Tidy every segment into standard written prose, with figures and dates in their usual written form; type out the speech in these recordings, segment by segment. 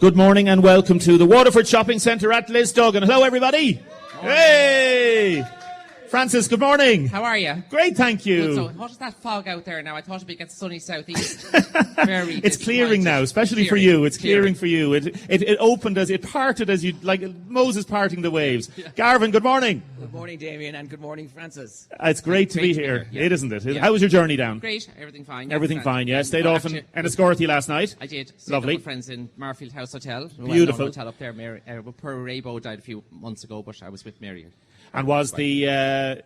Good morning and welcome to the Waterford Shopping Centre at Lisduggan. Hello everybody. Hey! Frances, good morning. How are you? Great, thank you. Good, so what is that fog out there now? I thought it'd be against sunny southeast. It's clearing now, especially for you. It's clearing for you. It opened it parted as you like Moses parting the waves. Yeah. Garvin, good morning. Good morning, Damien, and good morning, Frances. It's great to be here. Yeah. It isn't it? Yeah. How was your journey down? Great, everything fine. Everything fine, yeah. Stayed off in Enniscorthy last night. I did. Stayed Lovely. with friends in Marfield House Hotel. Beautiful. Hotel up there. Poor Raybo died a few months ago, but I was with Mary. And was the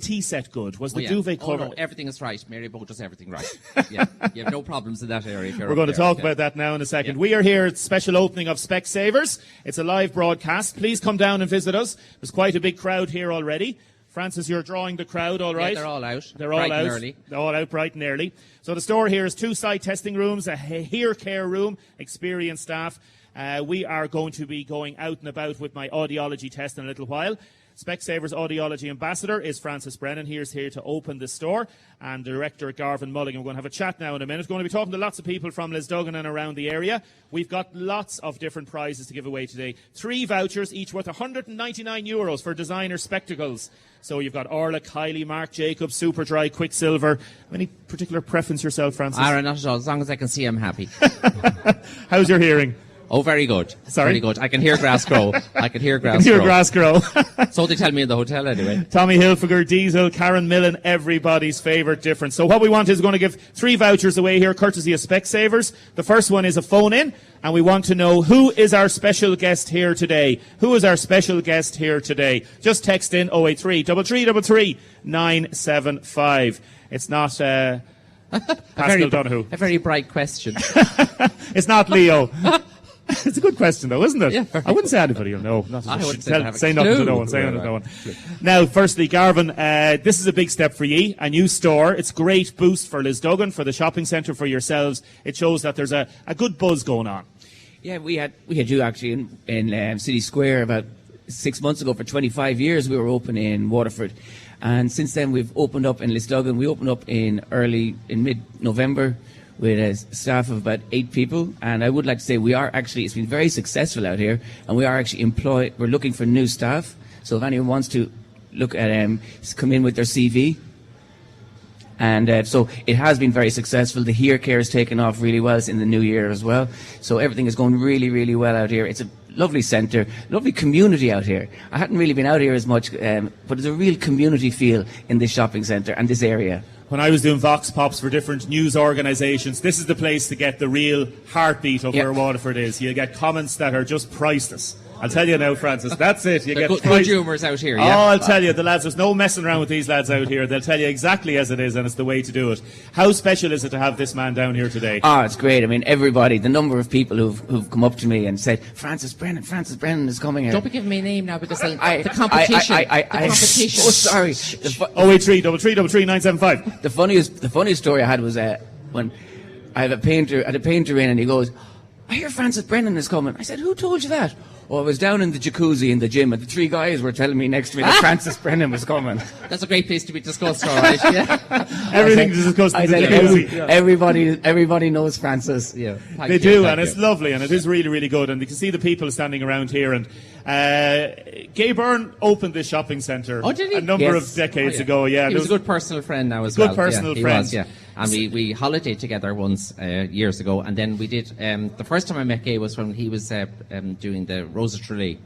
tea set good? Was the duvet cover? No, everything is right. Mary Bo does everything right. Yeah, you have no problems in that area. We're going to talk about that now in a second. Yeah. We are here at the special opening of Specsavers. It's a live broadcast. Please come down and visit us. There's quite a big crowd here already. Frances, you're drawing the crowd, all right? Yeah, they're all out. They're all out. Early. They're all out bright and early. So the store here is 2 site testing rooms, a hair care room, experienced staff. We are going to be going out and about with my audiology test in a little while. Specsavers Audiology Ambassador is Frances Brennan. He's here to open the store. And Director Garvin Mulligan. We're going to have a chat now in a minute. We're going to be talking to lots of people from Lisduggan and around the area. We've got lots of different prizes to give away today. 3 vouchers, each worth €199 for designer spectacles. So you've got Orla, Kylie, Marc Jacobs, Superdry, Quicksilver. Any particular preference yourself, Frances? Not at all. As long as I can see, I'm happy. How's your hearing? Oh, very good. Sorry? Very good. I can hear grass grow. Grass grow. So they tell me in the hotel anyway. Tommy Hilfiger, Diesel, Karen Millen, everybody's favourite difference. So what we want is going to give 3 vouchers away here, courtesy of Specsavers. The first one is a phone-in, and we want to know who is our special guest here today. Who is our special guest here today? Just text in 083 333 975. It's not Pascal Donoghue. A very bright question. It's not Leo. It's a good question, though, isn't it? Yeah, I wouldn't say anybody will know. I wouldn't say nothing to no one. Say nothing to no one. Now, firstly, Garvin, this is a big step for you. A new store. It's a great boost for Lisduggan, for the shopping centre, for yourselves. It shows that there's a good buzz going on. Yeah, we had you actually in City Square about 6 months ago. For 25 years, we were open in Waterford. And since then, we've opened up in Lisduggan. We opened up in mid-November with a staff of about 8 people. And I would like to say it's been very successful out here. And we are actually we're looking for new staff. So if anyone wants to look at, come in with their CV. And so it has been very successful. The hair care has taken off really well in the new year as well. So everything is going really, really well out here. It's a lovely centre, lovely community out here. I hadn't really been out here as much, but there's a real community feel in this shopping centre and this area. When I was doing Vox Pops for different news organisations, this is the place to get the real heartbeat of where Waterford is. You'll get comments that are just priceless. I'll tell you now, Frances, that's it. You get good humours out here, Oh, I'll tell you, the lads, there's no messing around with these lads out here. They'll tell you exactly as it is, and it's the way to do it. How special is it to have this man down here today? Oh, it's great. I mean, everybody, the number of people who've come up to me and said, Frances Brennan is coming here. Don't be giving me a name now, because the competition. The competition. Oh, sorry. 083 333 975. The funniest story I had was when I had a painter in, and he goes, I hear Frances Brennan is coming. I said, who told you that? Oh, I was down in the jacuzzi in the gym, and the 3 guys were telling me next to me that Frances Brennan was coming. That's a great place to be discussed, all right? Yeah. Everything is discussed in the jacuzzi. Everybody knows Frances. Yeah, they do, and it's lovely, and it is really, really good. And you can see the people standing around here. And Gay Byrne opened this shopping centre a number of decades ago. Yeah, he was a good personal friend now as well. Good personal friend. He was, yeah. And we holidayed together once years ago, and then we did. The first time I met Gay was when he was doing the Rosa Tralee,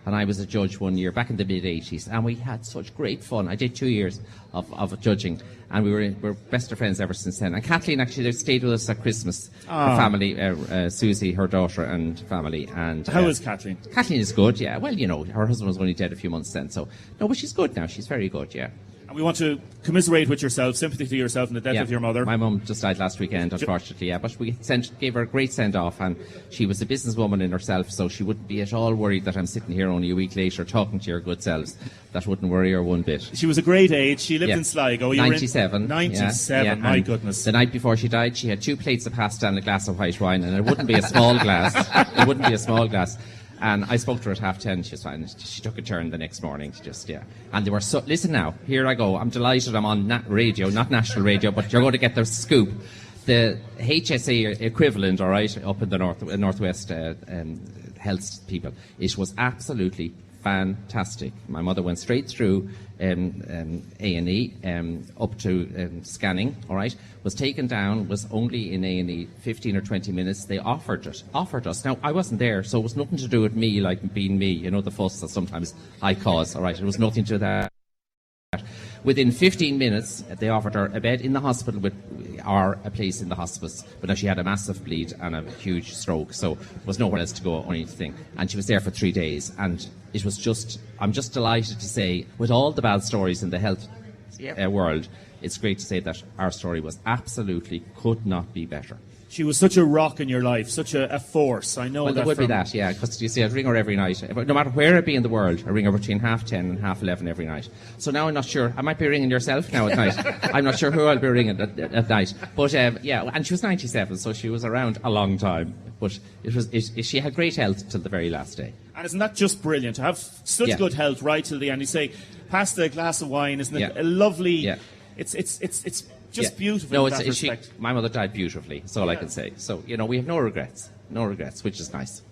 and I was a judge one year back in the mid-80s, and we had such great fun. I did 2 years of judging, and we're best of friends ever since then. And Kathleen actually stayed with us at Christmas. Her family, Susie, her daughter, and family. And how is Kathleen? Kathleen is good. Yeah. Well, her husband was only dead a few months then, so no, but she's good now. She's very good. Yeah. We want to commiserate with yourself, sympathy to yourself in the death of your mother. My mum just died last weekend, unfortunately, but we gave her a great send-off, and she was a businesswoman in herself, so she wouldn't be at all worried that I'm sitting here only a week later talking to your good selves. That wouldn't worry her one bit. She was a great age. She lived in Sligo. 97. 97, my goodness. The night before she died, she had 2 plates of pasta and a glass of white wine, and it wouldn't be a small glass. It wouldn't be a small glass. And I spoke to her at 10:30. She was fine. She took a turn the next morning. And they were listen now, here I go. I'm delighted I'm on radio, not national radio, but you're going to get the scoop. the HSA equivalent, all right, up in the northwest health people, it was absolutely fantastic. My mother went straight through A&E up to scanning, all right, was taken down, was only in A&E 15 or 20 minutes. They offered us. Now, I wasn't there, so it was nothing to do with me, like being me, you know, the fuss that sometimes I cause, all right. It was nothing to that. Within 15 minutes, they offered her a bed in the hospital or a place in the hospice. But now she had a massive bleed and a huge stroke, so there was nowhere else to go or anything. And she was there for 3 days. And it was just, I'm just delighted to say, with all the bad stories in the health world, it's great to say that our story was absolutely could not be better. She was such a rock in your life, such a force. I know well, that. Well, it would be that, yeah, because you see, I'd ring her every night. No matter where it be in the world, I ring her between 10:30 and 11:30 every night. So now I'm not sure. I might be ringing yourself now at night. I'm not sure who I'll be ringing at night. But, yeah, and she was 97, so she was around a long time. But she had great health till the very last day. And isn't that just brilliant, to have such good health right till the end? You say, past a glass of wine, isn't it a lovely... Yeah. It's just beautiful in that respect. My mother died beautifully, that's all I can say. So, you know, we have no regrets, which is nice.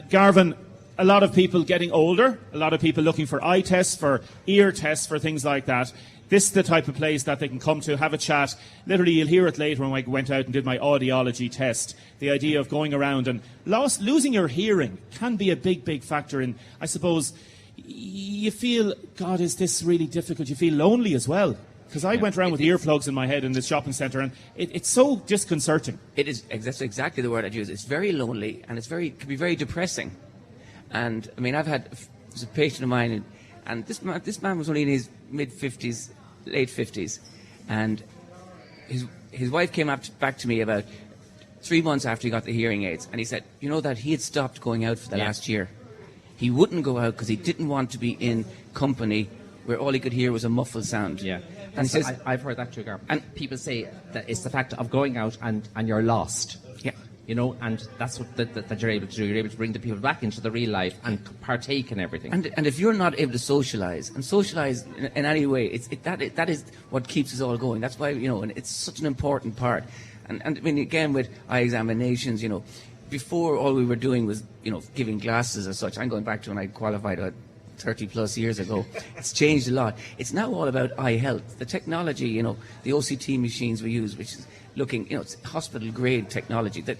Garvin, a lot of people getting older, a lot of people looking for eye tests, for ear tests, for things like that. This is the type of place that they can come to, have a chat. Literally, you'll hear it later when I went out and did my audiology test. The idea of going around and losing your hearing can be a big, big factor in, I suppose, you feel, God, is this really difficult? You feel lonely as well. Because I went around with earplugs in my head in this shopping centre, and it's so disconcerting. It is. That's exactly the word I'd use. It's very lonely, and can be very depressing. And I mean, there's a patient of mine, and this man was only in his mid-50s, late 50s, and his wife came back to me about 3 months after he got the hearing aids, and he said, you know, that he had stopped going out for the last year. He wouldn't go out because he didn't want to be in company where all he could hear was a muffled sound. Yeah. And he says, I've heard that too, Garvin. And people say that it's the fact of going out and you're lost. Yeah. You know, and that's what that you're able to do. You're able to bring the people back into the real life and partake in everything. And if you're not able to socialise in any way, that is what keeps us all going. That's why, you know, and it's such an important part. And I mean, again, with eye examinations, you know, before all we were doing was, you know, giving glasses as such. I'm going back to when I qualified 30 plus years ago. It's changed a lot. It's now all about eye health. The technology, you know, the OCT machines we use, which is looking, you know, it's hospital grade technology. That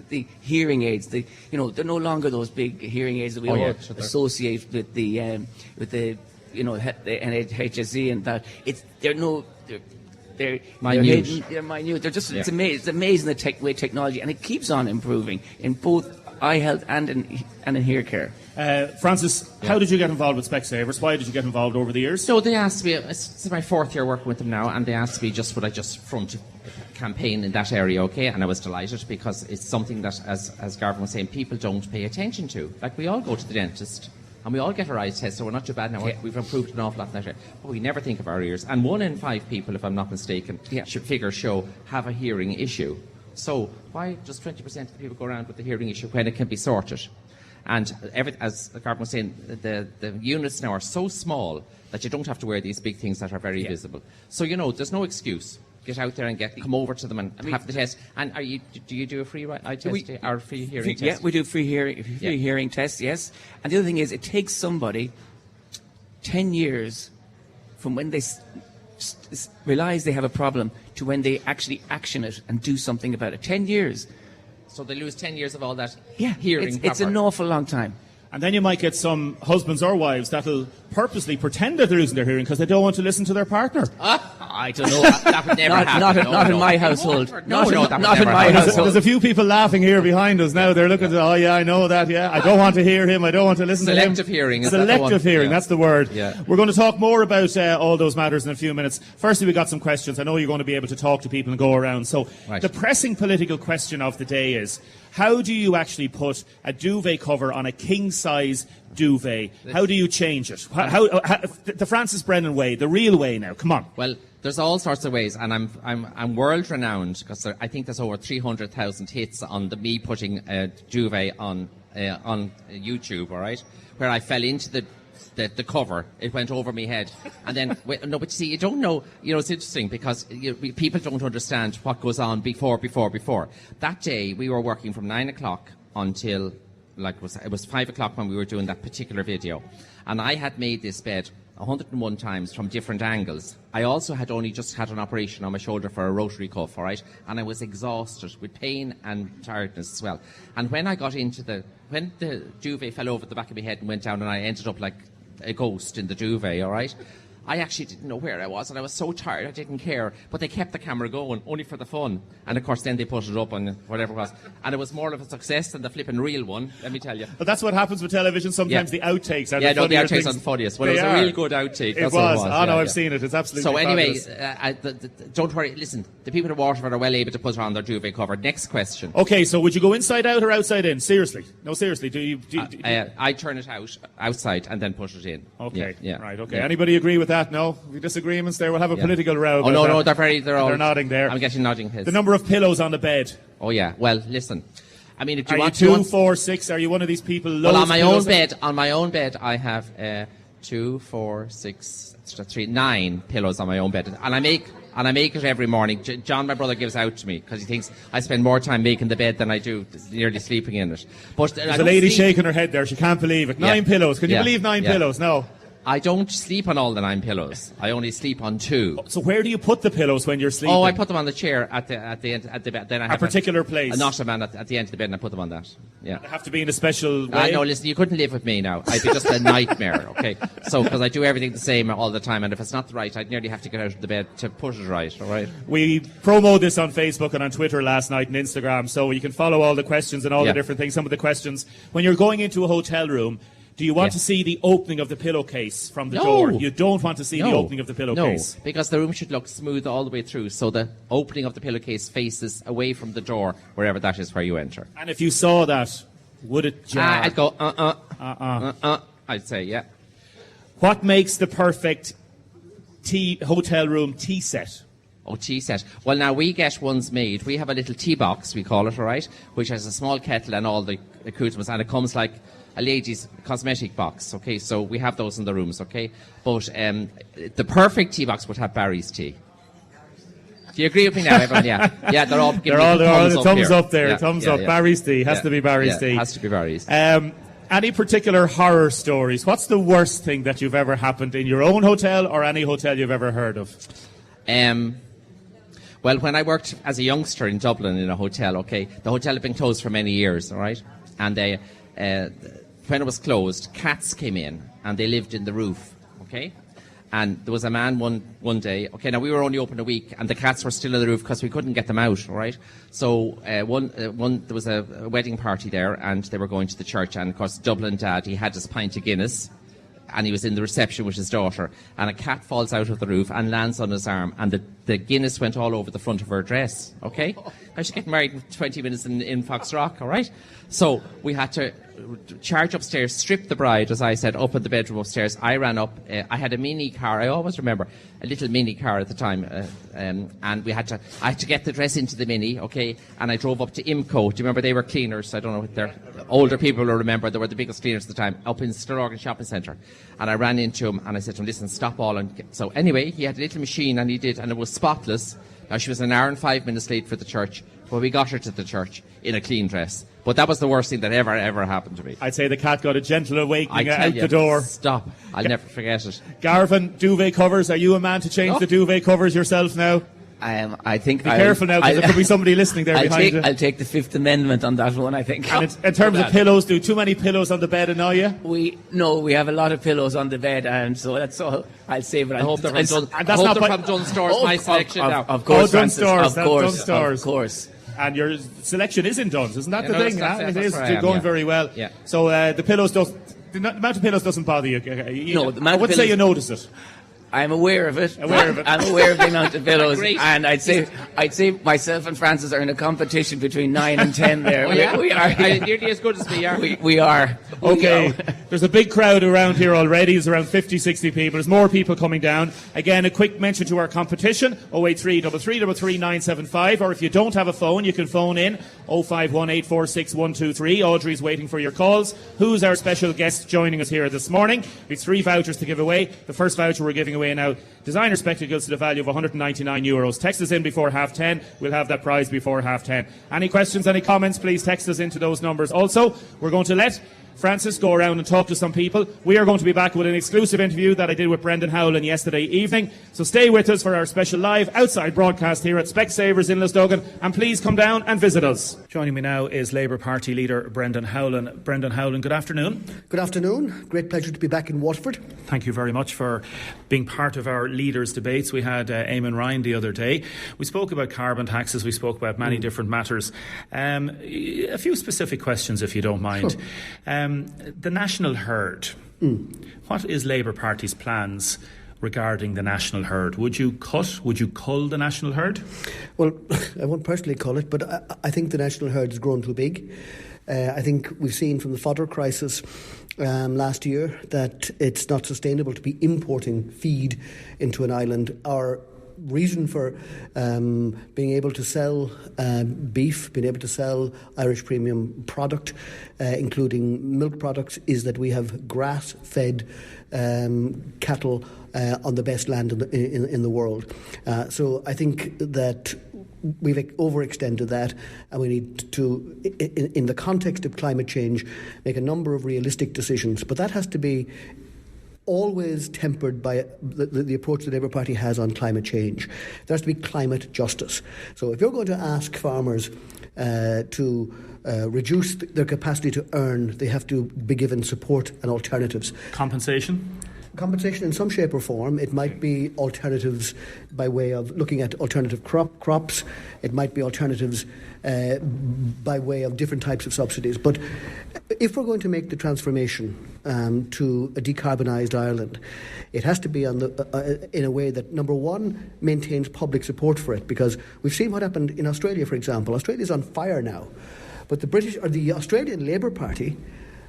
the hearing aids, you know, they're no longer those big hearing aids that we all associate with the you know, the NHSE and that. They're minute. They're minute. They're just it's amazing the way technology, and it keeps on improving in both eye health and in hair care. Francis, how did you get involved with Specsavers? Why did you get involved over the years? So they asked me, it's my 4th year working with them now, and they asked me would I just front a campaign in that area, okay? And I was delighted because it's something that, as Garvin was saying, people don't pay attention to. Like, we all go to the dentist and we all get our eyes tested, so we're not too bad now. We've improved an awful lot in that area. But we never think of our ears. And 1 in 5 people, if I'm not mistaken, figures show, have a hearing issue. So why does 20% of the people go around with the hearing issue when it can be sorted? And as Garvin was saying, the units now are so small that you don't have to wear these big things that are very visible. So, you know, there's no excuse. Get out there and come over to them and have the test. And do you do a free eye test or free hearing test? Yeah, we do free hearing tests, yes. And the other thing is, it takes somebody 10 years from when they realise they have a problem to when they actually action it and do something about it. 10 years. So they lose 10 years of all that hearing. It's an awful long time. And then you might get some husbands or wives that'll purposely pretend that they're losing their hearing because they don't want to listen to their partner. I don't know. That would never happen. Not in my household. Not in my household. There's a few people laughing here behind us now. They're looking at, oh yeah, I know that, yeah. I don't want to hear him. I don't want to listen to him. Selective hearing. Selective hearing, that's the word. Yeah. We're going to talk more about all those matters in a few minutes. Firstly, we got some questions. I know you're going to be able to talk to people and go around. So the pressing political question of the day is, how do you actually put a duvet cover on a king-size duvet? How do you change it? How, the Frances Brennan way, the real way now. Come on. Well, there's all sorts of ways, and I'm world renowned because I think there's over 300,000 hits on me putting a duvet on YouTube. All right, where I fell into the the cover. It went over my head. And then, no, but you see, you don't know, it's interesting because people don't understand what goes on before. That day, we were working from 9 o'clock until, it was 5 o'clock when we were doing that particular video. And I had made this bed 101 times from different angles. I also had only just had an operation on my shoulder for a rotary cuff, all right? And I was exhausted with pain and tiredness as well. And when I got when the duvet fell over the back of my head and went down and I ended up like a ghost in the duvet, all right? I actually didn't know where I was, and I was so tired I didn't care. But they kept the camera going, only for the fun. And, of course, then they put it up on whatever it was. And it was more of a success than the flipping real one, let me tell you. But that's what happens with television. Sometimes the outtakes are the funnier the outtakes things. are the funniest. Well, it was a real good outtake. It was. I've seen it. It's absolutely So anyway, fabulous. don't worry. Listen, the people at Waterford are well able to put on their duvet cover. Next question. Okay, so would you go inside out or outside in? Seriously. No, seriously. Do you I turn it outside and then put it in. Okay. Yeah. Right, okay. Yeah. Anybody agree with that? No? Disagreements there? We'll have a political row. Oh, no, they're all... They're nodding there. I'm getting nodding heads. The number of pillows on the bed. Oh, yeah. Well, listen. I mean, if you are want... you 2, 4, 6? Are you one of these people... Well, on my own bed, I have 2, 4, 6, 3, 9 pillows on my own bed. And I make it every morning. John, my brother, gives out to me because he thinks I spend more time making the bed than I do nearly sleeping in it. But there's a lady shaking her head there. She can't believe it. 9 pillows. Can you believe 9 pillows? No. I don't sleep on all the 9 pillows. I only sleep on 2. So where do you put the pillows when you're sleeping? Oh, I put them on the chair at the end at the bed. Then I have a particular place. An ottoman at the end of the bed, and I put them on that. Yeah. They have to be in a special way. No, listen, you couldn't live with me now. I'd be just a nightmare. Okay. So because I do everything the same all the time, and if it's not right, I'd nearly have to get out of the bed to put it right. All right. We promoted this on Facebook and on Twitter last night and Instagram, so you can follow all the questions and all the different things. Some of the questions when you're going into a hotel room. Do you want to see the opening of the pillowcase from the door? You don't want to see the opening of the pillowcase? No, because the room should look smooth all the way through, so the opening of the pillowcase faces away from the door, wherever that is where you enter. And if you saw that, would it jar? I'd go, I'd say, yeah. What makes the perfect hotel room tea set? Oh, tea set. Well, now, we get ones made. We have a little tea box, we call it, all right, which has a small kettle and all the accoutrements, and it comes like a lady's cosmetic box, okay? So we have those in the rooms, okay? But the perfect tea box would have Barry's tea. Do you agree with me now, everyone? Yeah. Yeah, they're all giving thumbs up there. Yeah, thumbs up. Barry's tea. Has to be Barry's tea. Has to be Barry's. Any particular horror stories? What's the worst thing that you've ever happened in your own hotel or any hotel you've ever heard of? Well, when I worked as a youngster in Dublin in a hotel, okay, the hotel had been closed for many years, all right? And when it was closed, cats came in and they lived in the roof, okay? And there was a man one day, okay, now we were only open a week and the cats were still in the roof because we couldn't get them out, all right? So there was a wedding party there and they were going to the church, and of course Dublin dad, he had his pint of Guinness and he was in the reception with his daughter, and a cat falls out of the roof and lands on his arm, and the Guinness went all over the front of her dress, okay? Now she's getting married in 20 minutes in Foxrock, all right? So we had to charge upstairs, strip the bride, as I said, up in the bedroom upstairs. I ran up. I had a mini car. I always remember a little mini car at the time, and I had to get the dress into the mini, okay? And I drove up to Imco. Do you remember they were cleaners? I don't know what they're older people will remember. They were the biggest cleaners at the time, up in Lisduggan Shopping Centre. And I ran into him and I said to him, "Listen, stop all." And so anyway, he had a little machine and he did, and it was spotless. Now she was an hour and 5 minutes late for the church, but we got her to the church in a clean dress. But that was the worst thing that ever happened to me. I'd say the cat got a gentle awakening out the door. Stop. I'll never forget it. Garvin, duvet covers. Are you a man to change the duvet covers yourself now? I think. Be careful now, because there could be somebody listening there behind you. I'll take the Fifth Amendment on that one, I think. And in terms of pillows, do too many pillows on the bed annoy you? We have a lot of pillows on the bed, and so that's all I'll say. But I hope they're from Dunn Stores, my selection now. Of course, Dunn Stores. Of course. And your selection is in Dunn's, isn't that the thing? It is going very well. Yeah. So the pillows the amount of pillows doesn't bother you. No, the amount I would say you notice it. I'm aware of it. I'm aware of the amount of pillows, and I'd say myself and Frances are in a competition between 9 and 10 there. We are nearly as good as we are. We are. Okay, there's a big crowd around here already. There's around 50, 60 people. There's more people coming down. Again, a quick mention to our competition: 083 33 975. Or if you don't have a phone, you can phone in 051846123. Audrey's waiting for your calls. Who's our special guest joining us here this morning? We've 3 vouchers to give away. The first voucher we're giving away now, designer spectacles to the value of €199. Text us in before 10:30. We'll have that prize before 10:30. Any questions, any comments, please text us into those numbers. Also, we're going to let Frances go around and talk to some people. We are going to be back with an exclusive interview that I did with Brendan Howlin yesterday evening. So stay with us for our special live outside broadcast here at Specsavers in Lisduggan, and please come down and visit us. Joining me now is Labour Party leader Brendan Howlin. Brendan Howlin, good afternoon. Good afternoon. Great pleasure to be back in Waterford. Thank you very much for being part of our leaders' debates. We had Eamon Ryan the other day. We spoke about carbon taxes. We spoke about many different matters. A few specific questions, if you don't mind. Sure. The national herd. What is Labour Party's plans regarding the national herd? Would you cull the national herd? Well, I won't personally cull it, but I think the national herd has grown too big. I think we've seen from the fodder crisis last year that it's not sustainable to be importing feed into an island. Our reason for being able to sell beef, being able to sell Irish premium product, including milk products, is that we have grass-fed cattle on the best land in the world. So I think that we've overextended that, and we need to, in the context of climate change, make a number of realistic decisions. But that has to be always tempered by the approach the Labour Party has on climate change. There has to be climate justice. So if you're going to ask farmers to reduce their capacity to earn, they have to be given support and alternatives. Compensation in some shape or form. It might be alternatives by way of looking at alternative crops. It might be alternatives by way of different types of subsidies. But if we're going to make the transformation to a decarbonised Ireland, it has to be in a way that, number one, maintains public support for it, because we've seen what happened in Australia, for example. Australia's on fire now, but the Australian Labour Party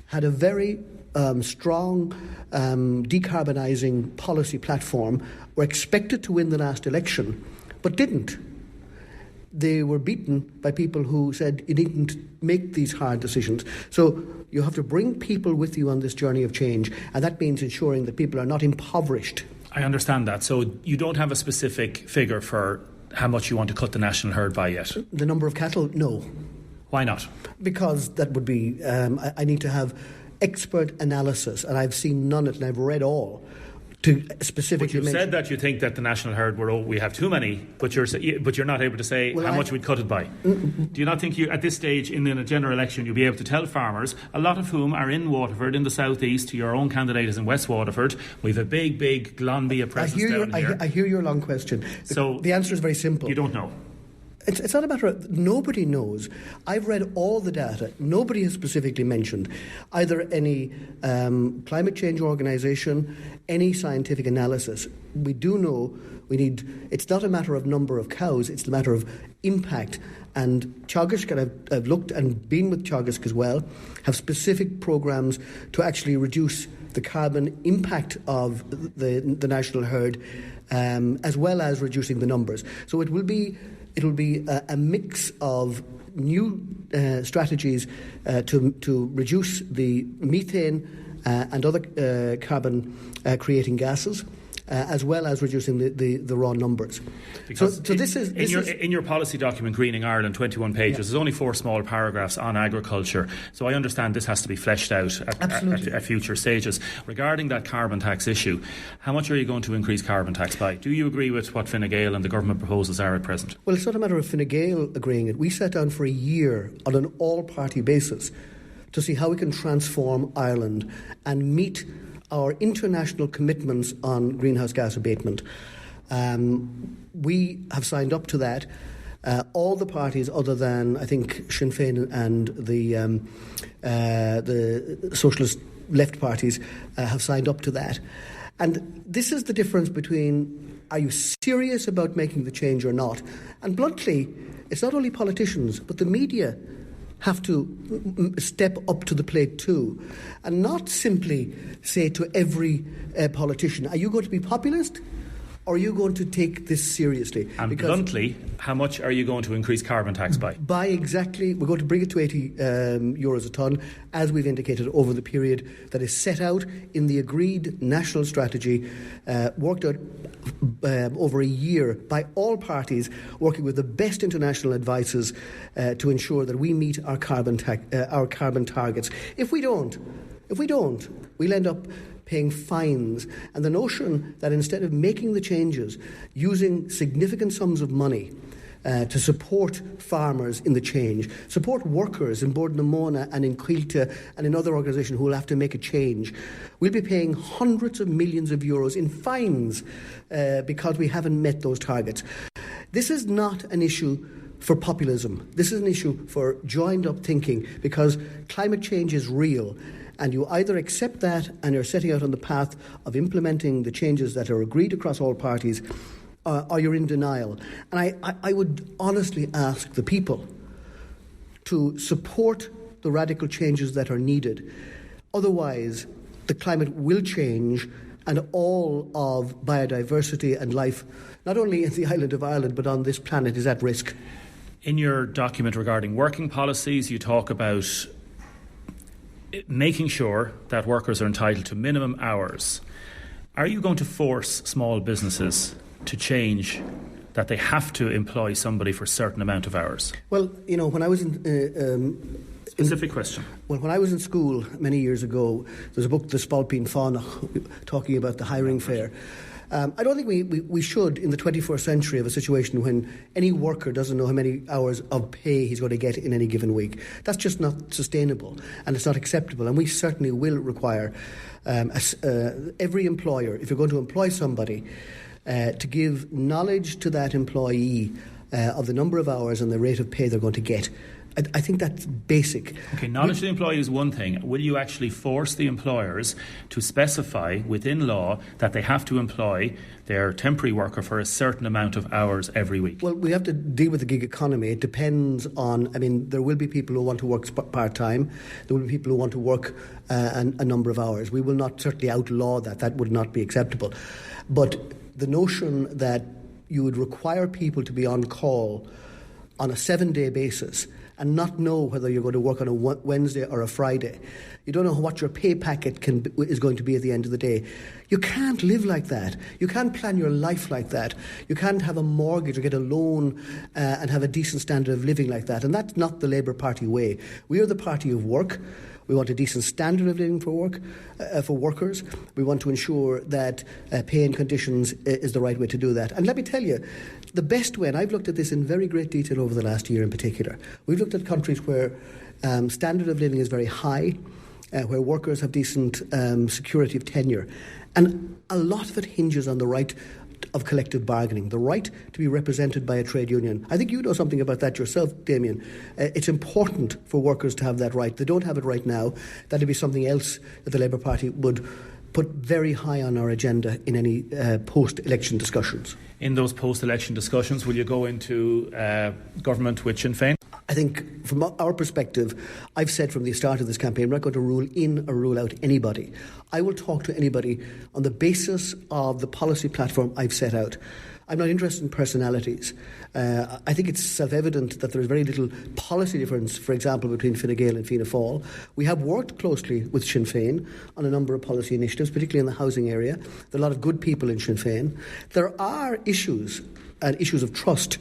had a very strong decarbonising policy platform, were expected to win the last election, but didn't. They were beaten by people who said you needn't make these hard decisions. So you have to bring people with you on this journey of change, and that means ensuring that people are not impoverished. I understand that. So you don't have a specific figure for how much you want to cut the national herd by yet? The number of cattle? No. Why not? Because that would be... I need to have expert analysis, and I've seen none of it, and I've read all, to specifically. But you said that you think that the national herd we have too many, but you're not able to say how much we'd cut it by. Do you not think at this stage in a general election you'll be able to tell farmers, a lot of whom are in Waterford, in the southeast? Your own candidate is in West Waterford. We've a big Glanbia presence down here. I hear your long question. The answer is very simple. You don't know. It's not a matter of... Nobody knows. I've read all the data. Nobody has specifically mentioned either any climate change organisation, any scientific analysis. We do know it's not a matter of number of cows, it's a matter of impact. And Teagasc, and I've looked and been with Teagasc as well, have specific programmes to actually reduce the carbon impact of the national herd, as well as reducing the numbers. So it'll be a mix of new strategies to reduce the methane and other carbon-creating gases, as well as reducing the raw numbers. Because in your policy document, Greening Ireland, 21 pages, there's only 4 small paragraphs on agriculture. So I understand this has to be fleshed out at future stages. Regarding that carbon tax issue, how much are you going to increase carbon tax by? Do you agree with what Fine Gael and the government proposals are at present? Well, it's not a matter of Fine Gael agreeing it. We sat down for a year on an all-party basis to see how we can transform Ireland and meet our international commitments on greenhouse gas abatement. We have signed up to that. All the parties, other than I think Sinn Féin and the socialist left parties, have signed up to that. And this is the difference between, are you serious about making the change or not? And bluntly, it's not only politicians, but the media have to step up to the plate too, and not simply say to every politician, are you going to be populist or are you going to take this seriously? And bluntly, how much are you going to increase carbon tax by? We're going to bring it to 80 euros a tonne, as we've indicated, over the period that is set out in the agreed national strategy, worked out over a year by all parties, working with the best international advisors to ensure that we meet our carbon targets. If we don't, we'll end up paying fines. And the notion that instead of making the changes, using significant sums of money to support farmers in the change, support workers in Bord na Móna and in Cuilta and in other organisations who will have to make a change, we'll be paying hundreds of millions of euros in fines because we haven't met those targets. This is not an issue for populism. This is an issue for joined-up thinking, because climate change is real. And you either accept that and you're setting out on the path of implementing the changes that are agreed across all parties, or you're in denial. And I would honestly ask the people to support the radical changes that are needed. Otherwise, the climate will change, and all of biodiversity and life, not only in the island of Ireland but on this planet, is at risk. In your document regarding working policies, you talk about making sure that workers are entitled to minimum hours. Are you going to force small businesses to change that they have to employ somebody for a certain amount of hours? Well, when I was in... Specific question. Well, when I was in school many years ago, there's a book, The Spalpeen Fánach, talking about the hiring fair. I don't think we should, in the 21st century, have a situation when any worker doesn't know how many hours of pay he's going to get in any given week. That's just not sustainable, and it's not acceptable. And we certainly will require every employer, if you're going to employ somebody, to give knowledge to that employee of the number of hours and the rate of pay they're going to get. I think that's basic. Okay, knowledge to the employee is one thing. Will you actually force the employers to specify within law that they have to employ their temporary worker for a certain amount of hours every week? Well, we have to deal with the gig economy. It depends on, there will be people who want to work part-time. There will be people who want to work a number of hours. We will not certainly outlaw that. That would not be acceptable. But the notion that you would require people to be on call on a 7-day basis and not know whether you're going to work on a Wednesday or a Friday. You don't know what your pay packet is going to be at the end of the day. You can't live like that. You can't plan your life like that. You can't have a mortgage or get a loan and have a decent standard of living like that. And that's not the Labour Party way. We are the party of work. We want a decent standard of living for workers. We want to ensure that pay and conditions is the right way to do that. And let me tell you, the best way, and I've looked at this in very great detail over the last year in particular, we've looked at countries where standard of living is very high, where workers have decent security of tenure. And a lot of it hinges on the right of collective bargaining, the right to be represented by a trade union. I think you know something about that yourself, Damien. It's important for workers to have that right. They don't have it right now. That would be something else that the Labour Party would put very high on our agenda in any post-election discussions. In those post-election discussions, will you go into government with Sinn Féin? I think from our perspective, I've said from the start of this campaign, I'm not going to rule in or rule out anybody. I will talk to anybody on the basis of the policy platform I've set out. I'm not interested in personalities. I think it's self-evident that there is very little policy difference, for example, between Fine Gael and Fianna Fáil. We have worked closely with Sinn Féin on a number of policy initiatives, particularly in the housing area. There are a lot of good people in Sinn Féin. There are issues, and issues of trust,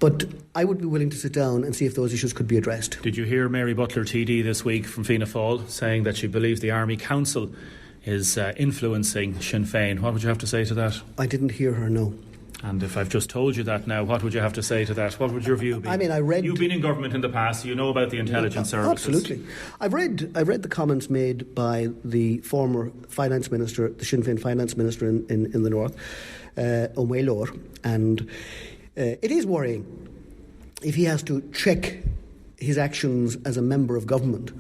but I would be willing to sit down and see if those issues could be addressed. Did you hear Mary Butler TD this week from Fianna Fáil saying that she believes the Army Council is influencing Sinn Féin? What would you have to say to that? I didn't hear her, no. And if I've just told you that now, what would you have to say to that? What would your view be? You've been in government in the past, you know about the intelligence services. Absolutely. I've read the comments made by the former finance minister, the Sinn Féin finance minister in the north, O'Maylor, and it is worrying if he has to check his actions as a member of government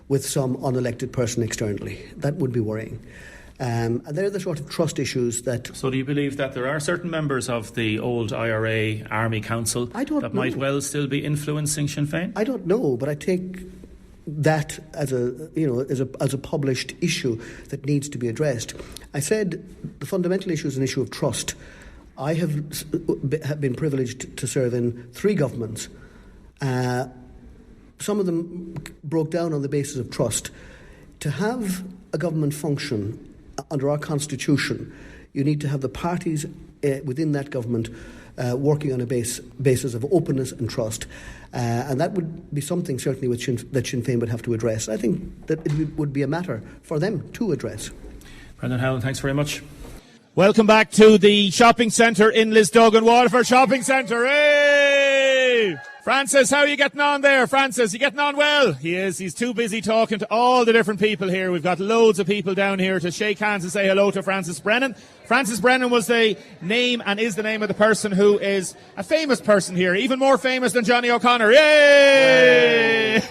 with some unelected person externally. That would be worrying. And they're the sort of trust issues that... So do you believe that there are certain members of the old IRA Army Council that might well still be influencing Sinn Féin? I don't know, but I take that as a published issue that needs to be addressed. I said the fundamental issue is an issue of trust. I have been privileged to serve in 3 governments. Some of them broke down on the basis of trust. To have a government function under our constitution, you need to have the parties within that government working on a basis of openness and trust. And that would be something certainly that Sinn Féin would have to address. I think that it would be a matter for them to address. Brendan Howlin, thanks very much. Welcome back to the shopping centre in Lisduggan, Waterford Shopping Centre. Hey! Frances, how are you getting on there? Frances, you getting on well? He is. He's too busy talking to all the different people here. We've got loads of people down here to shake hands and say hello to Frances Brennan. Frances Brennan was the name and is the name of the person who is a famous person here, even more famous than Johnny O'Connor. Yay!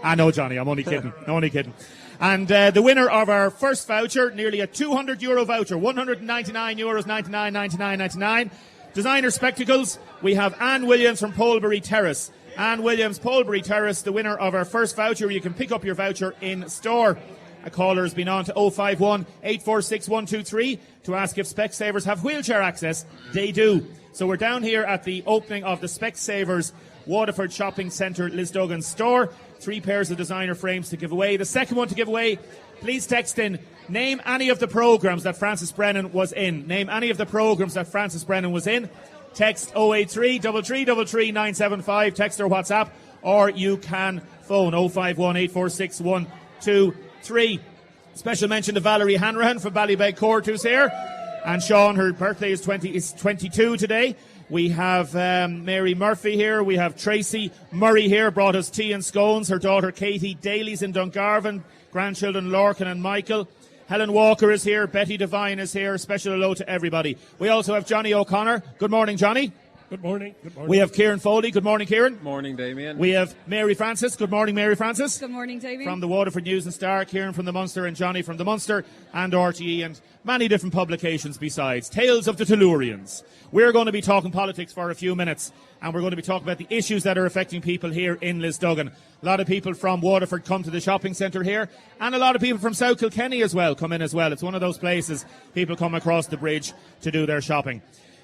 I know, Johnny, I'm only kidding. Only kidding. And the winner of our first voucher, nearly a €200 voucher, €199, 99.99. Designer spectacles, we have Anne Williams from Polbury Terrace. Anne Williams, Polbury Terrace, the winner of our first voucher. You can pick up your voucher in store. A caller has been on to 051 846 123 to ask if Specsavers have wheelchair access. They do. So we're down here at the opening of the Specsavers Waterford Shopping Centre Lisduggan store. 3 pairs of designer frames to give away. The second one to give away, please text in, name any of the programmes that Frances Brennan was in. Name any of the programmes that Frances Brennan was in. Text 083 3333 975, text or WhatsApp, or you can phone 051 846 123. Special mention to Valerie Hanrahan from Ballybeg Court, who's here. And Sean, her birthday is 22 today. We have Mary Murphy here. We have Tracy Murray here, brought us tea and scones. Her daughter Katie Daly's in Dungarvan. Grandchildren Lorcan and Michael. Helen Walker is here. Betty Devine is here. Special hello to everybody. We also have Johnny O'Connor. Good morning, Johnny. Good morning. Good morning. We have Kieran Foley. Good morning, Kieran. Good morning, Damien. We have Mary Frances. Good morning, Mary Frances. Good morning, Damien. From the Waterford News and Star, Kieran from the Munster and Johnny from the Munster and RTE and many different publications besides. Tales of the Tellurians. We're going to be talking politics for a few minutes, and we're going to be talking about the issues that are affecting people here in Lisduggan. A lot of people from Waterford come to the shopping centre here, and a lot of people from South Kilkenny as well come in as well. It's one of those places people come across the bridge to do their shopping.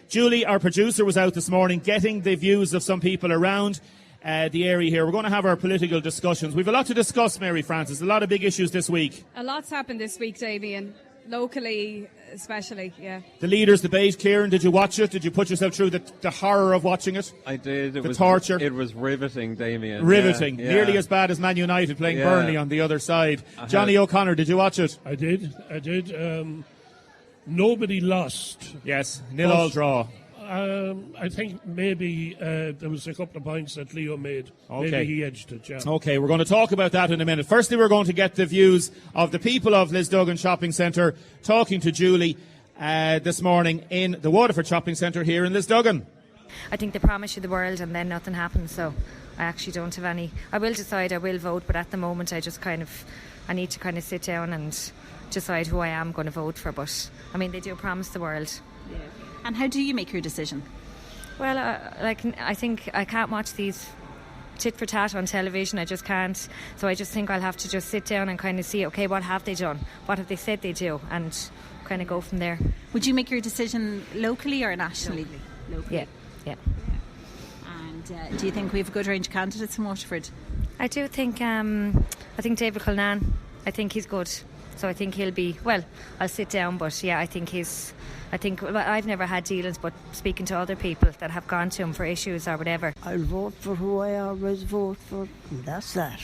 Julie, our producer, was out this morning getting the views of some people around the area here. We're going to have our political discussions. We've a lot to discuss, Mary Frances, a lot of big issues this week. A lot's happened this week, Damien. Locally, especially, yeah. The leaders' debate, Kieran, did you watch it? Did you put yourself through the horror of watching it? I did. The torture. It was riveting, Damien. Riveting. Yeah. Nearly as bad as Man United playing Burnley on the other side. Johnny O'Connor, did you watch it? I did. Nobody lost. Yes, 0-0 draw. I think maybe there was a couple of points that Leo made. Okay. Maybe he edged it, yeah. Okay, we're going to talk about that in a minute. Firstly, we're going to get the views of the people of Lisduggan Shopping Centre talking to Julie this morning in the Waterford Shopping Centre here in Lisduggan. I think they promise you the world and then nothing happens, so I actually don't have any. I will decide, I will vote, but at the moment I need to kind of sit down and decide who I am going to vote for. But I mean, they do promise the world. Yeah. And how do you make your decision? Well, I think I can't watch these tit for tat on television. I just can't. So I just think I'll have to just sit down and kind of see, okay, what have they done? What have they said they do? And kind of go from there. Would you make your decision locally or nationally? Locally. Yeah. And do you think we have a good range of candidates in Waterford? I do think. I think David Cullinan. I think he's good. So I think he'll be. Well, I'll sit down, but yeah, I think he's. Well, I've never had dealings, but speaking to other people that have gone to him for issues or whatever. I'll vote for who I always vote for, and that's that.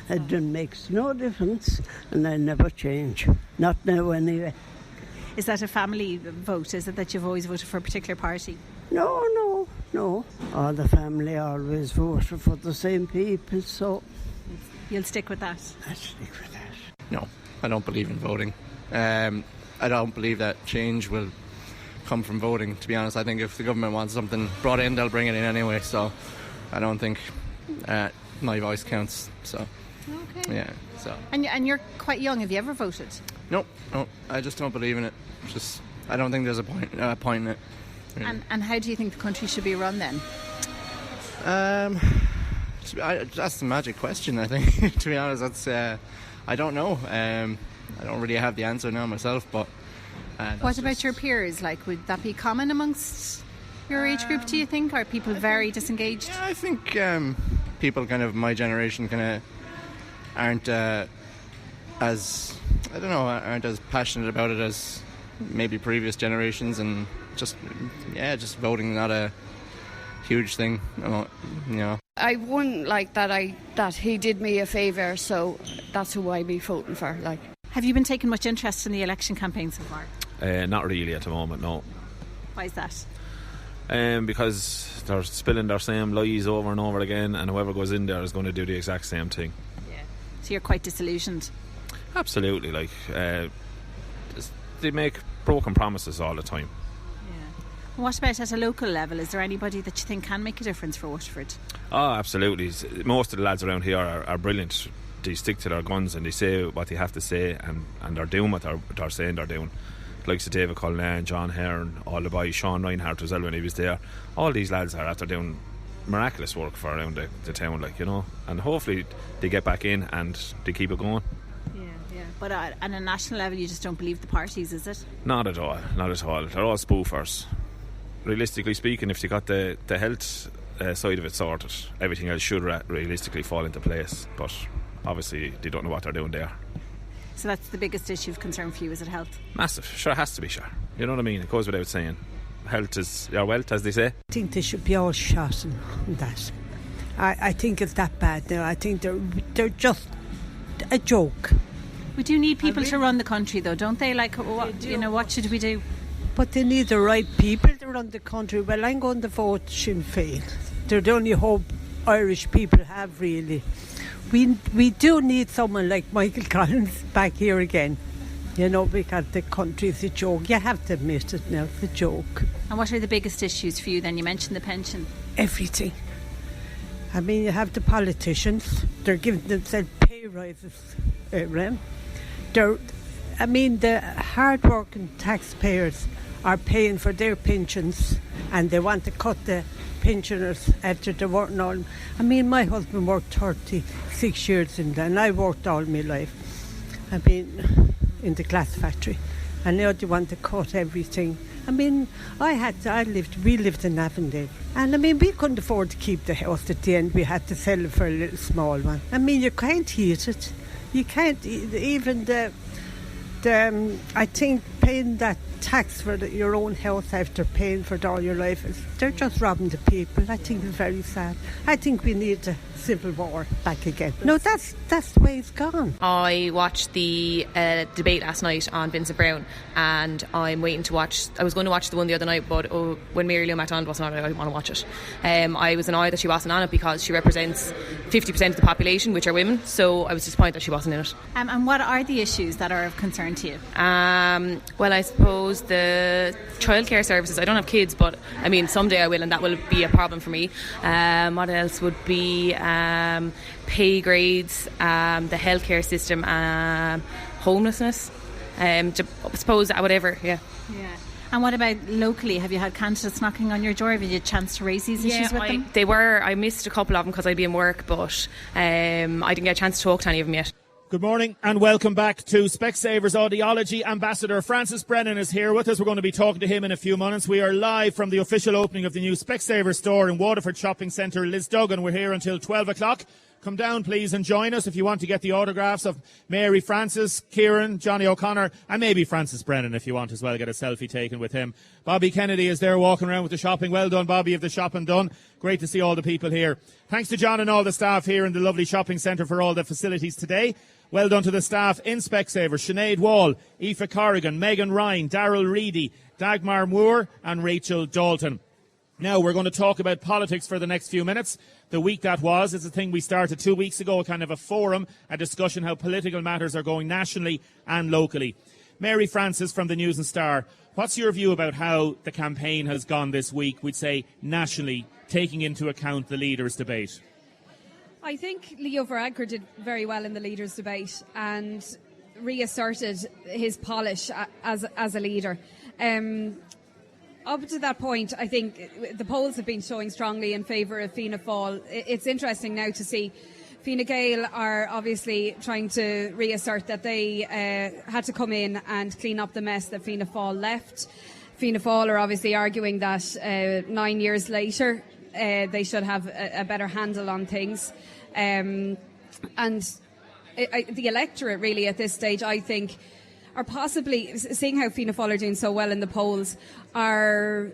It makes no difference, and I never change. Not now, anyway. Is that a family vote? Is it that you've always voted for a particular party? No. All the family always voted for the same people, so... You'll stick with that? I'll stick with that. No, I don't believe in voting. I don't believe that change will come from voting, to be honest. I think if the government wants something brought in, they'll bring it in anyway, so I don't think my voice counts. So okay. Yeah. So and you're quite young. Have you ever voted? No, I just don't believe in it. I don't think there's a point in it. Really. And how do you think the country should be run then? That's the magic question, I think. To be honest, that's I don't know. I don't really have the answer now myself, but What about your peers? Like, would that be common amongst your age group, do you think? Are people very disengaged? Yeah, I think people kind of my generation kind of aren't as passionate about it as maybe previous generations, and just voting not a huge thing, you know. I wouldn't like that he did me a favour, so that's who I'd be voting for. Like, have you been taking much interest in the election campaign so far? Not really at the moment, no. Why is that? Because they're spilling their same lies over and over again, and whoever goes in there is going to do the exact same thing. Yeah. So you're quite disillusioned? Absolutely. Like, they make broken promises all the time. Yeah. What about at a local level? Is there anybody that you think can make a difference for Waterford? Oh, absolutely. Most of the lads around here are brilliant. They stick to their guns and they say what they have to say, and they're doing what they're saying they're doing. Like David Cullen, John Hearn, all the boys, Sean Reinhardt as well when he was there. All these lads are after doing miraculous work for around the town, like, you know. And hopefully they get back in and they keep it going. Yeah. But at a national level, you just don't believe the parties, is it? Not at all. They're all spoofers. Realistically speaking, if they got the health side of it sorted, everything else should realistically fall into place. But obviously they don't know what they're doing there. So that's the biggest issue of concern for you, is it health? Massive. Sure, it has to be, sure. You know what I mean? It goes without saying. Health is your wealth, as they say. I think they should be all shot and that. I think it's that bad now. I think they're just a joke. We do need people to run the country, though, don't they? Like, what should we do? But they need the right people to run the country. Well, I'm going to vote Sinn Féin. They're the only hope Irish people have, really. We do need someone like Michael Collins back here again, you know, because the country's a joke. You have to admit it now, it's a joke. And what are the biggest issues for you then? You mentioned the pension. Everything. I mean, you have the politicians. They're giving themselves pay rises. The hard-working taxpayers are paying for their pensions, and they want to cut the pensioners after they're working all. I mean, my husband worked 36 years in there, and I worked all my life. I mean, in the glass factory, and now they want to cut everything. I mean, we lived in Avondale, and I mean, we couldn't afford to keep the house at the end. We had to sell it for a little small one. I mean, you can't heat it. You can't even I think paying that tax for your own house after paying for it all your life, they're just robbing the people. I think it's very sad. I think we need a civil war back again. No, that's the way it's gone. I watched the debate last night on Vincent Browne, and I'm waiting to watch. I was going to watch the one the other night, but when Mary Lou MacDonald wasn't on it, I didn't want to watch it. I was annoyed that she wasn't on it because she represents 50% of the population, which are women, so I was disappointed that she wasn't in it. And what are the issues that are of concern to you? Well, I suppose the childcare services. I don't have kids, but I mean, someday I will, and that will be a problem for me. What else would be pay grades, the healthcare system, homelessness. I suppose whatever. Yeah. And what about locally? Have you had candidates knocking on your door? Have you had a chance to raise these issues with them? They were. I missed a couple of them because I'd be in work, but I didn't get a chance to talk to any of them yet. Good morning and welcome back to Specsavers Audiology. Ambassador Frances Brennan is here with us. We're going to be talking to him in a few minutes. We are live from the official opening of the new Specsavers store in Waterford Shopping Centre, Lisduggan. We're here until 12 o'clock. Come down, please, and join us if you want to get the autographs of Mary Frances, Kieran, Johnny O'Connor, and maybe Frances Brennan if you want as well. Get a selfie taken with him. Bobby Kennedy is there walking around with the shopping. Well done, Bobby, of the shopping done. Great to see all the people here. Thanks to John and all the staff here in the lovely shopping centre for all the facilities today. Well done to the staff in Specsavers, Sinead Wall, Aoife Corrigan, Megan Ryan, Darryl Reedy, Dagmar Moore and Rachel Dalton. Now we're going to talk about politics for the next few minutes. The week that was, it's a thing we started 2 weeks ago, a kind of a forum, a discussion how political matters are going nationally and locally. Mary Frances from the News and Star, what's your view about how the campaign has gone this week, we'd say nationally, taking into account the leaders' debate? I think Leo Varadkar did very well in the leaders' debate and reasserted his polish as a leader. Up to that point, I think the polls have been showing strongly in favour of Fianna Fáil. It's interesting now to see Fine Gael are obviously trying to reassert that they had to come in and clean up the mess that Fianna Fáil left. Fianna Fáil are obviously arguing that 9 years later they should have a better handle on things. And the electorate really at this stage, I think, are possibly, seeing how Fianna Fáil are doing so well in the polls, are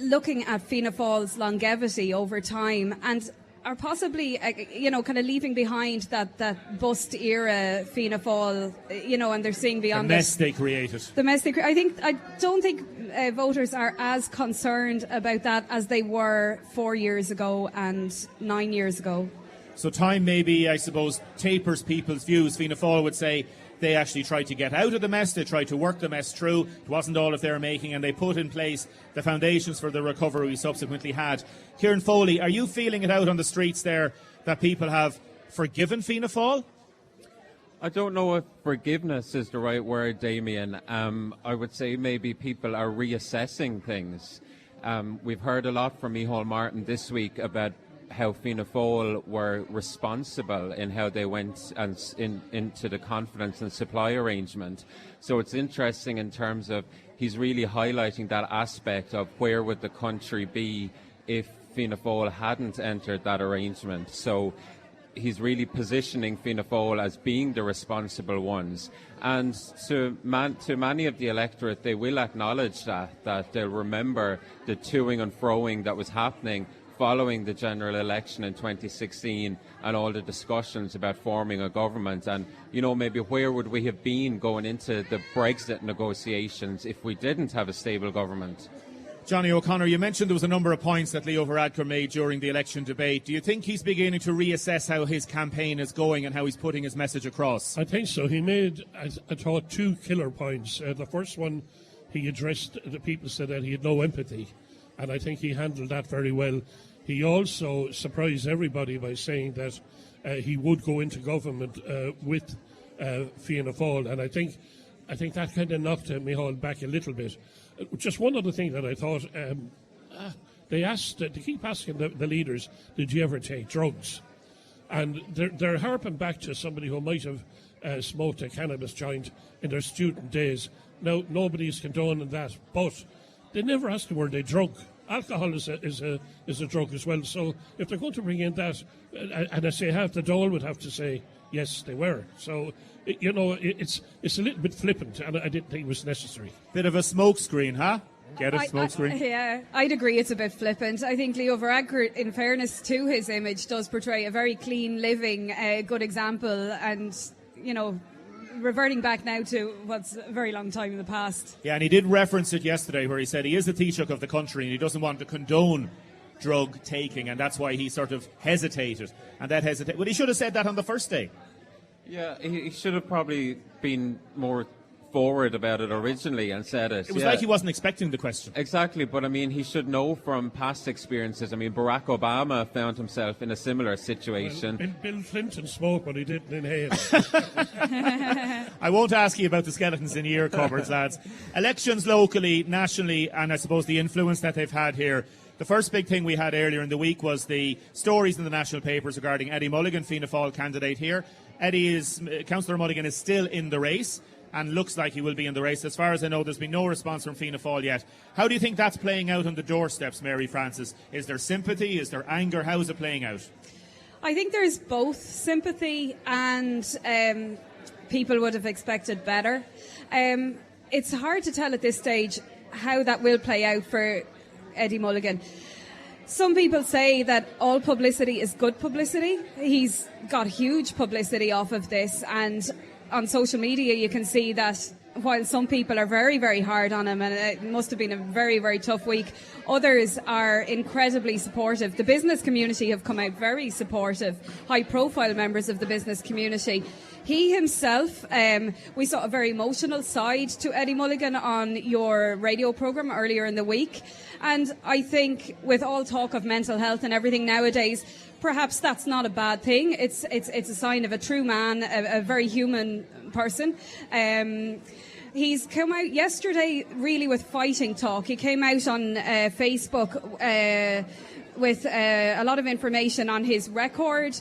looking at Fianna Fáil's longevity over time and are possibly, kind of leaving behind that bust era Fianna Fáil, and they're seeing beyond the mess they created. The mess they created. I don't think voters are as concerned about that as they were 4 years ago and 9 years ago. So time maybe, I suppose, tapers people's views. Fianna Fáil would say they actually tried to get out of the mess, they tried to work the mess through. It wasn't all of their making, and they put in place the foundations for the recovery we subsequently had. Kieran Foley, are you feeling it out on the streets there that people have forgiven Fianna Fáil? I don't know if forgiveness is the right word, Damien. I would say maybe people are reassessing things. We've heard a lot from Micheál Martin this week about how Fianna Fáil were responsible in how they went into the confidence and supply arrangement. So it's interesting in terms of he's really highlighting that aspect of where would the country be if Fianna Fáil hadn't entered that arrangement. So he's really positioning Fianna Fáil as being the responsible ones. And to many of the electorate, they will acknowledge that they'll remember the toing and froing that was happening following the general election in 2016 and all the discussions about forming a government. And, maybe where would we have been going into the Brexit negotiations if we didn't have a stable government? Johnny O'Connor, you mentioned there was a number of points that Leo Varadkar made during the election debate. Do you think he's beginning to reassess how his campaign is going and how he's putting his message across? I think so. He made, I thought, 2 killer points. The first one, he addressed the people, said that he had no empathy, and I think he handled that very well. He also surprised everybody by saying that he would go into government with Fianna Fáil, and I think that kind of knocked Micheál back a little bit. Just one other thing that I thought, they keep asking the leaders, did you ever take drugs? And they're harping back to somebody who might have smoked a cannabis joint in their student days. Now, nobody's condoning that, but they never ask them were they drunk. Alcohol is a drug as well. So if they're going to bring in that, and I say half the Dáil would have to say yes, they were. So it's a little bit flippant, and I didn't think it was necessary. Bit of a smokescreen, huh? Get it, smokescreen? Yeah, I'd agree it's a bit flippant. I think Leo Varadkar, in fairness to his image, does portray a very clean living, good example, and reverting back now to what's a very long time in the past. Yeah, and he did reference it yesterday where he said he is the Taoiseach of the country and he doesn't want to condone drug taking, and that's why he sort of hesitated. Well, he should have said that on the first day. Yeah, he should have probably been more forward about it originally and said it. It was like he wasn't expecting the question. Exactly, but I mean, he should know from past experiences. I mean, Barack Obama found himself in a similar situation. Well, Bill Clinton smoked, but he didn't inhale. I won't ask you about the skeletons in your cupboards, lads. Elections locally, nationally, and I suppose the influence that they've had here. The first big thing we had earlier in the week was the stories in the national papers regarding Eddie Mulligan, Fianna Fáil candidate here. Councillor Mulligan is still in the race and looks like he will be in the race. As far as I know, there's been no response from Fianna Fáil yet. How do you think that's playing out on the doorsteps, Mary Frances? Is there sympathy? Is there anger? How is it playing out? I think there's both sympathy and people would have expected better. It's hard to tell at this stage how that will play out for Eddie Mulligan. Some people say that all publicity is good publicity. He's got huge publicity off of this, and on social media you can see that while some people are very, very hard on him, and it must have been a very, very tough week, others are incredibly supportive. The business community have come out very supportive, high-profile members of the business community. He himself, we saw a very emotional side to Eddie Mulligan on your radio programme earlier in the week. And I think with all talk of mental health and everything nowadays, perhaps that's not a bad thing. It's a sign of a true man, a very human person. He's come out yesterday really with fighting talk. He came out on Facebook with a lot of information on his record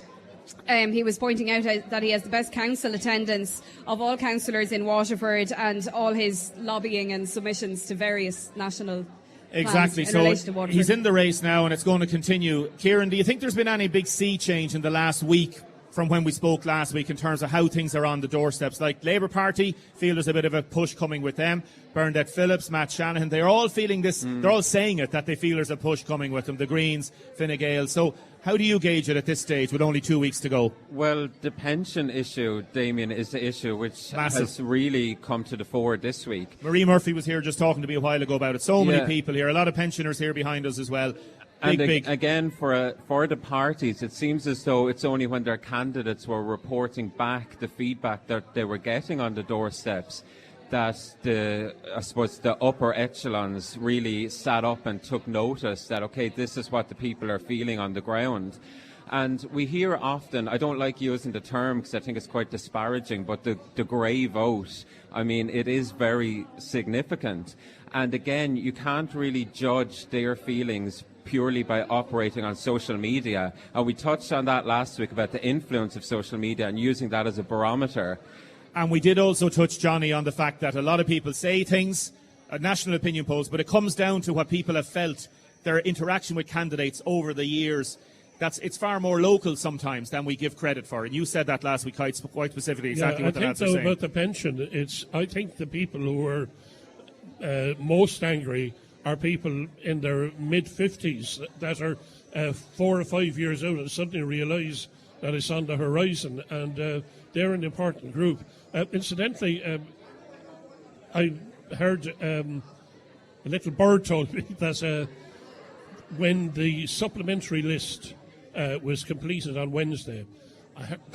He was pointing out that he has the best council attendance of all councillors in Waterford, and all his lobbying and submissions to various national Exactly, plans in so relation to Waterford. he's in the race now and it's going to continue. Kieran, do you think there's been any big sea change in the last week from when we spoke last week in terms of how things are on the doorsteps? Like Labour Party feel there's a bit of a push coming with them. Bernadette Phillips, Matt Shanahan, they're all feeling this, they're all saying it, that they feel there's a push coming with them. The Greens, Fine Gael. So how do you gauge it at this stage with only 2 weeks to go? Well, the pension issue, Damien, is the issue which has really come to the fore this week. Marie Murphy was here just talking to me a while ago about it. So many Yeah. people here, a lot of pensioners here behind us as well. Big. Again, for the parties, it seems as though it's only when their candidates were reporting back the feedback that they were getting on the doorsteps that the upper echelons really sat up and took notice that, okay, this is what the people are feeling on the ground. And we hear often, I don't like using the term because I think it's quite disparaging, but the grey vote, I mean, it is very significant. And again, you can't really judge their feelings purely by operating on social media. And we touched on that last week about the influence of social media and using that as a barometer. And we did also touch, Johnny, on the fact that a lot of people say things, national opinion polls, but it comes down to what people have felt, their interaction with candidates over the years. It's far more local sometimes than we give credit for. And you said that last week quite specifically, exactly what the lads are saying. I think, though, about the pension, I think the people who are most angry are people in their mid-50s that are 4 or 5 years out and suddenly realise that it's on the horizon, and they're an important group. Incidentally, I heard a little bird told me that when the supplementary list was completed on Wednesday,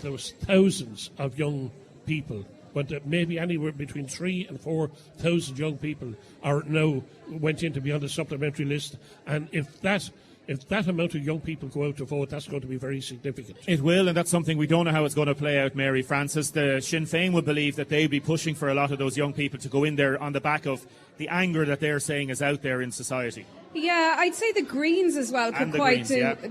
there was thousands of young people, but maybe anywhere between 3,000 and 4,000 young people are now went in to be on the supplementary list, and if that amount of young people go out to vote, that's going to be very significant. It will, and that's something we don't know how it's going to play out, Mary Frances. The Sinn Féin would believe that they'd be pushing for a lot of those young people to go in there on the back of the anger that they're saying is out there in society. Yeah, I'd say the Greens as well could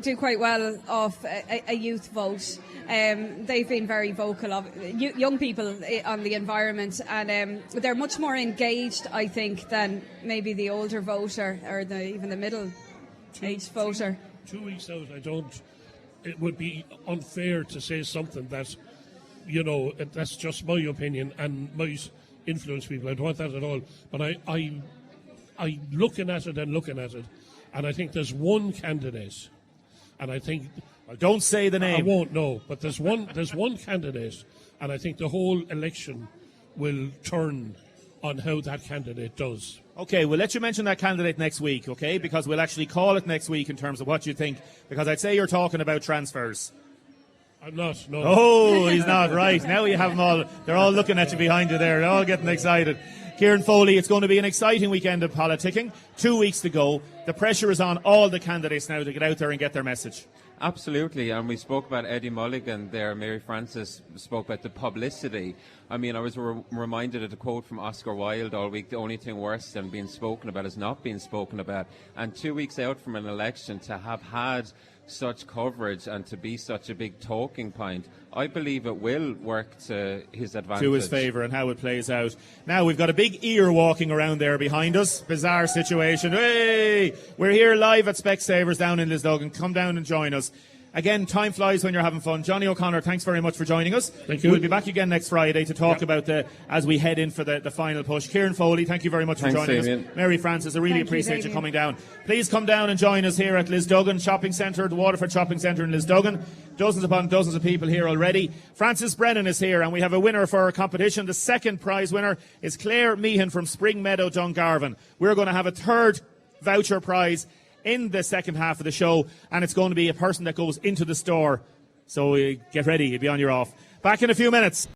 do quite well off a youth vote. They've been very vocal of young people on the environment, and they're much more engaged, I think, than maybe the older voter or even the middle-aged voter. 2 weeks out, it would be unfair to say something that, that's just my opinion and might influence people. I don't want that at all. But I looking at it, and I think there's one candidate, and I think... Don't say the name. I won't know, but there's one candidate, and I think the whole election will turn on how that candidate does. Okay, we'll let you mention that candidate next week, okay? Because we'll actually call it next week in terms of what you think, because I'd say you're talking about transfers. I'm not, no. Oh, he's not, right. Now you have them all, they're all looking at you behind you there, they're all getting excited. Kieran Foley, it's going to be an exciting weekend of politicking. 2 weeks to go. The pressure is on all the candidates now to get out there and get their message. Absolutely, and we spoke about Eddie Mulligan there. Mary Frances spoke about the publicity. I mean, I was reminded of the quote from Oscar Wilde all week: the only thing worse than being spoken about is not being spoken about. And 2 weeks out from an election, to have had such coverage and to be such a big talking point, I believe it will work to his advantage. To his favour and how it plays out. Now, we've got a big ear walking around there behind us. Bizarre situation. Hey! We're here live at Specsavers down in Lisduggan. Come down and join us. Again, time flies when you're having fun. Johnny O'Connor, thanks very much for joining us. Thank you. We'll be back again next Friday to talk about as we head in for the final push. Kieran Foley, thank you very much for joining us. Mary Frances, I really appreciate you coming down. Please come down and join us here at Lisduggan Shopping Centre, the Waterford Shopping Centre in Lisduggan. Dozens upon dozens of people here already. Frances Brennan is here, and we have a winner for our competition. The second prize winner is Claire Meehan from Spring Meadow, Dungarvan. We're going to have a third voucher prize in the second half of the show, and it's going to be a person that goes into the store. So get ready, you'll be on your off. Back in a few minutes.